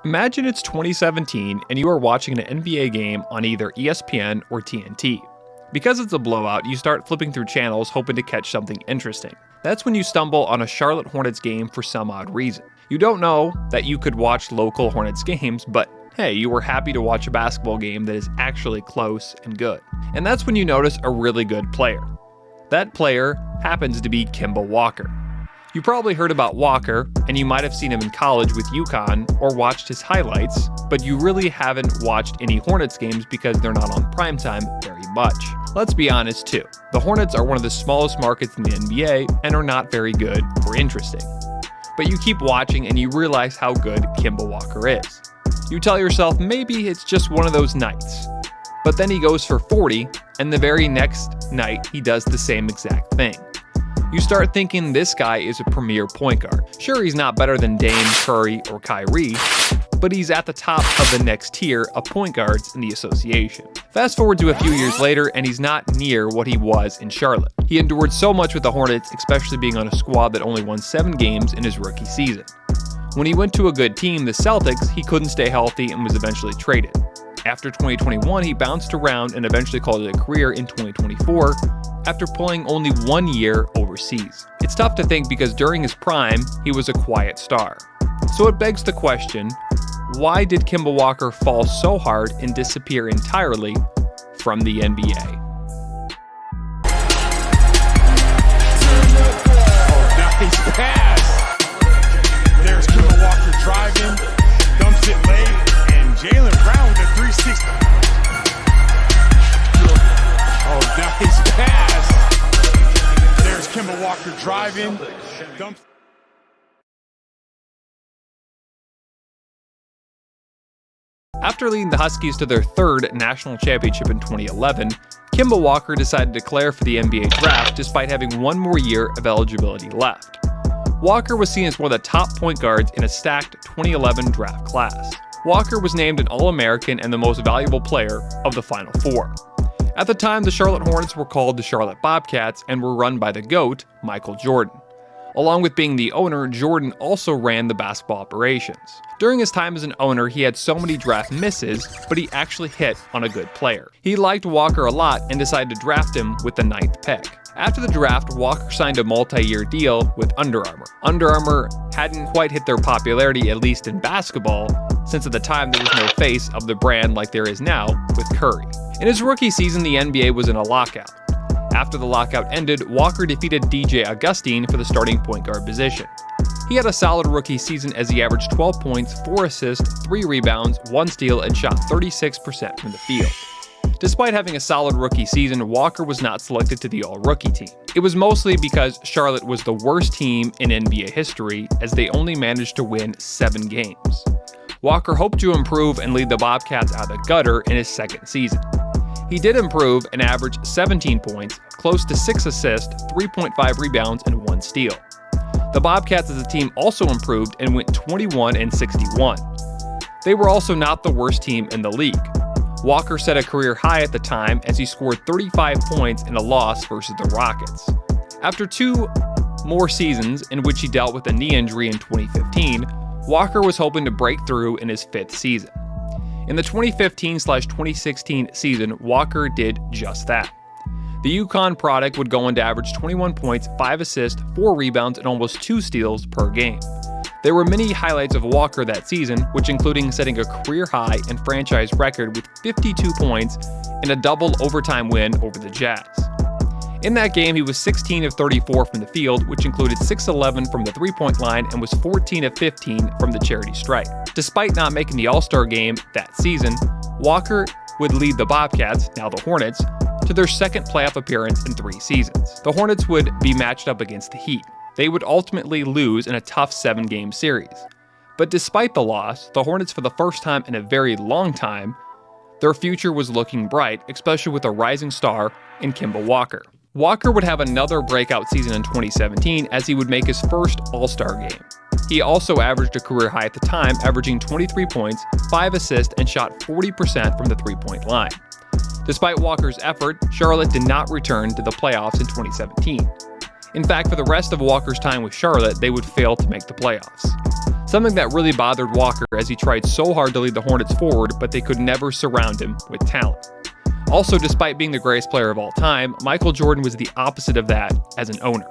Imagine it's 2017 and you are watching an NBA game on either ESPN or TNT. Because it's a blowout, you start flipping through channels hoping to catch something interesting. That's when you stumble on a Charlotte Hornets game for some odd reason. You don't know that you could watch local Hornets games, but hey, you were happy to watch a basketball game that is actually close and good. And that's when you notice a really good player. That player happens to be Kemba Walker. You probably heard about Walker, and you might have seen him in college with UConn or watched his highlights, but you really haven't watched any Hornets games because they're not on primetime very much. Let's be honest too, the Hornets are one of the smallest markets in the NBA and are not very good or interesting. But you keep watching and you realize how good Kemba Walker is. You tell yourself maybe it's just one of those nights. But then he goes for 40, and the very next night he does the same exact thing. You start thinking this guy is a premier point guard. Sure, he's not better than Dame, Curry, or Kyrie, but he's at the top of the next tier of point guards in the association. Fast forward to a few years later, and he's not near what he was in Charlotte. He endured so much with the Hornets, especially being on a squad that only won 7 games in his rookie season. When he went to a good team, the Celtics, he couldn't stay healthy and was eventually traded. After 2021, he bounced around and eventually called it a career in 2024 after playing only 1 year overseas. It's tough to think because during his prime, he was a quiet star. So it begs the question, why did Kemba Walker fall so hard and disappear entirely from the NBA? Oh, nice pass. There's Kemba Walker driving, dumps it late, and Jaylen Brown with a 360. Oh, nice pass. There's Kemba Walker driving, dumps. After leading the Huskies to their 3rd national championship in 2011, Kemba Walker decided to declare for the NBA draft despite having 1 more year of eligibility left. Walker was seen as one of the top point guards in a stacked 2011 draft class. Walker was named an All-American and the most valuable player of the Final Four. At the time, the Charlotte Hornets were called the Charlotte Bobcats and were run by the GOAT, Michael Jordan. Along with being the owner, Jordan also ran the basketball operations. During his time as an owner, he had so many draft misses, but he actually hit on a good player. He liked Walker a lot and decided to draft him with the 9th pick. After the draft, Walker signed a multi-year deal with Under Armour. Under Armour hadn't quite hit their popularity, at least in basketball, since at the time there was no face of the brand like there is now with Curry. In his rookie season, the NBA was in a lockout. After the lockout ended, Walker defeated DJ Augustine for the starting point guard position. He had a solid rookie season as he averaged 12 points, 4 assists, 3 rebounds, 1 steal, and shot 36% from the field. Despite having a solid rookie season, Walker was not selected to the All-Rookie team. It was mostly because Charlotte was the worst team in NBA history, as they only managed to win 7 games. Walker hoped to improve and lead the Bobcats out of the gutter in his 2nd season. He did improve and averaged 17 points, close to 6 assists, 3.5 rebounds, and 1 steal. The Bobcats as a team also improved and went 21-61. They were also not the worst team in the league. Walker set a career high at the time as he scored 35 points in a loss versus the Rockets. After 2 more seasons in which he dealt with a knee injury in 2015, Walker was hoping to break through in his 5th season. In the 2015-2016 season, Walker did just that. The UConn product would go on to average 21 points, 5 assists, 4 rebounds, and almost 2 steals per game. There were many highlights of Walker that season, which including setting a career high and franchise record with 52 points in a double overtime win over the Jazz. In that game, he was 16 of 34 from the field, which included 6-11 from the 3-point line and was 14 of 15 from the charity stripe. Despite not making the All-Star game that season, Walker would lead the Bobcats, now the Hornets, to their 2nd playoff appearance in 3 seasons. The Hornets would be matched up against the Heat. They would ultimately lose in a tough 7-game series. But despite the loss, the Hornets, for the first time in a very long time, their future was looking bright, especially with a rising star in Kemba Walker. Walker would have another breakout season in 2017 as he would make his first All-Star game. He also averaged a career high at the time, averaging 23 points, 5 assists, and shot 40% from the 3-point line. Despite Walker's effort, Charlotte did not return to the playoffs in 2017. In fact, for the rest of Walker's time with Charlotte, they would fail to make the playoffs. something that really bothered Walker as he tried so hard to lead the Hornets forward, but they could never surround him with talent. Also, despite being the greatest player of all time, Michael Jordan was the opposite of that as an owner.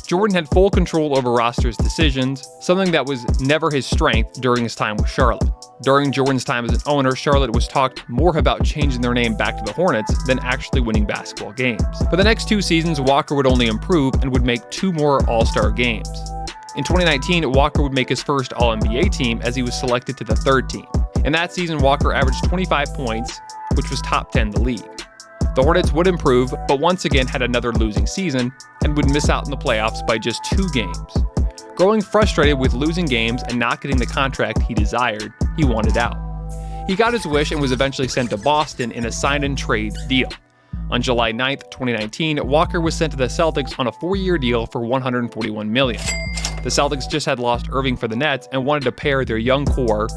Jordan had full control over roster's decisions, something that was never his strength during his time with Charlotte. During Jordan's time as an owner, Charlotte was talked more about changing their name back to the Hornets than actually winning basketball games. For the next 2 seasons, Walker would only improve and would make 2 more All-Star games. In 2019, Walker would make his first All-NBA team as he was selected to the 3rd team. In that season, Walker averaged 25 points, which was top 10 in the league. The Hornets would improve, but once again had another losing season and would miss out in the playoffs by just 2 games. Growing frustrated with losing games and not getting the contract he desired, he wanted out. He got his wish and was eventually sent to Boston in a sign-and-trade deal. On July 9, 2019, Walker was sent to the Celtics on a 4-year deal for $141 million. The Celtics just had lost Irving for the Nets and wanted to pair their young core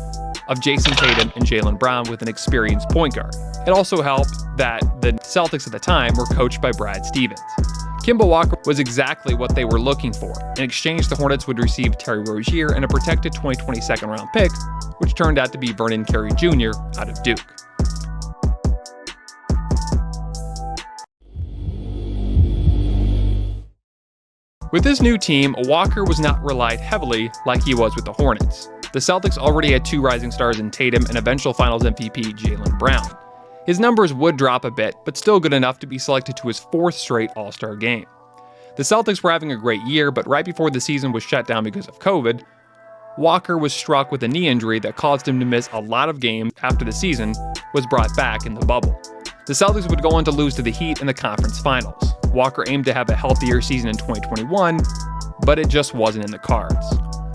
of Jason Tatum and Jaylen Brown with an experienced point guard. It also helped that the Celtics at the time were coached by Brad Stevens. Kemba Walker was exactly what they were looking for. In exchange, the Hornets would receive Terry Rozier and a protected 2020 second-round pick, which turned out to be Vernon Carey Jr. out of Duke. With this new team, Walker was not relied heavily like he was with the Hornets. The Celtics already had 2 rising stars in Tatum and eventual Finals MVP Jaylen Brown. His numbers would drop a bit, but still good enough to be selected to his 4th straight All-Star game. The Celtics were having a great year, but right before the season was shut down because of COVID, Walker was struck with a knee injury that caused him to miss a lot of games after the season was brought back in the bubble. The Celtics would go on to lose to the Heat in the conference finals. Walker aimed to have a healthier season in 2021, but it just wasn't in the cards.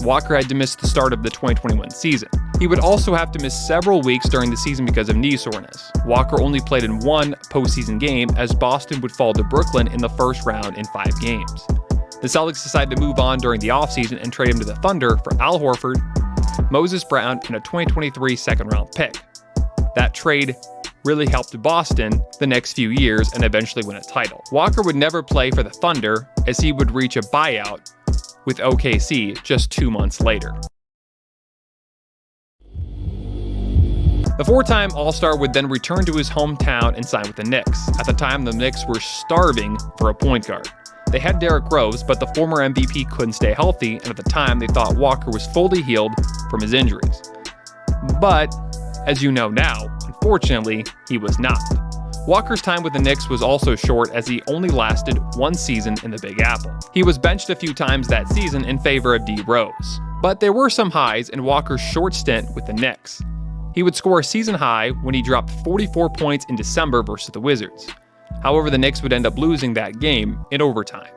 Walker had to miss the start of the 2021 season. He would also have to miss several weeks during the season because of knee soreness. Walker only played in 1 postseason game as Boston would fall to Brooklyn in the first round in 5 games. The Celtics decided to move on during the offseason and trade him to the Thunder for Al Horford, Moses Brown, and a 2023 second-round pick. That trade really helped Boston the next few years and eventually win a title. Walker would never play for the Thunder as he would reach a buyout with OKC just 2 months later. The 4-time All-Star would then return to his hometown and sign with the Knicks. At the time, the Knicks were starving for a point guard. They had Derrick Rose, but the former MVP couldn't stay healthy, and at the time, they thought Walker was fully healed from his injuries. But, as you know now, unfortunately, he was not. Walker's time with the Knicks was also short as he only lasted 1 season in the Big Apple. He was benched a few times that season in favor of D. Rose. But there were some highs in Walker's short stint with the Knicks. He would score a season high when he dropped 44 points in December versus the Wizards. However, the Knicks would end up losing that game in overtime.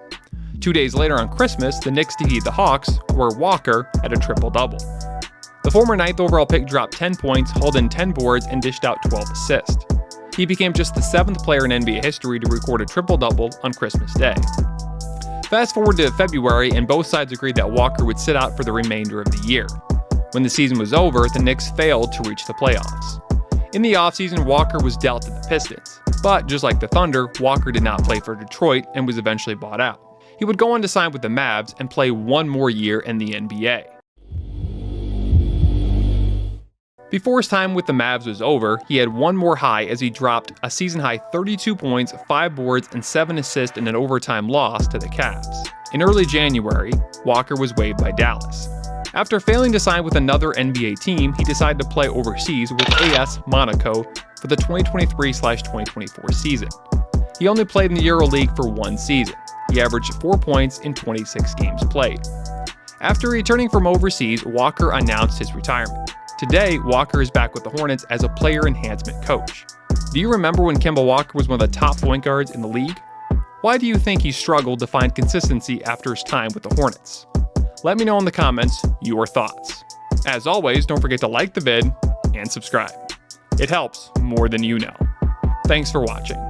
2 days later on Christmas, the Knicks defeated the Hawks, where Walker had a triple-double. The former 9th overall pick dropped 10 points, hauled in 10 boards, and dished out 12 assists. He became just the 7th player in NBA history to record a triple-double on Christmas Day. Fast forward to February, and both sides agreed that Walker would sit out for the remainder of the year. When the season was over, the Knicks failed to reach the playoffs. In the offseason, Walker was dealt to the Pistons. But just like the Thunder, Walker did not play for Detroit and was eventually bought out. He would go on to sign with the Mavs and play 1 more year in the NBA. Before his time with the Mavs was over, he had 1 more high as he dropped a season-high 32 points, 5 boards, and 7 assists in an overtime loss to the Cavs. In early January, Walker was waived by Dallas. After failing to sign with another NBA team, he decided to play overseas with AS Monaco for the 2023/2024 season. He only played in the EuroLeague for 1 season. He averaged 4 points in 26 games played. After returning from overseas, Walker announced his retirement. Today, Walker is back with the Hornets as a player enhancement coach. Do you remember when Kemba Walker was one of the top point guards in the league? Why do you think he struggled to find consistency after his time with the Hornets? Let me know in the comments your thoughts. As always, don't forget to like the vid and subscribe. It helps more than you know. Thanks for watching.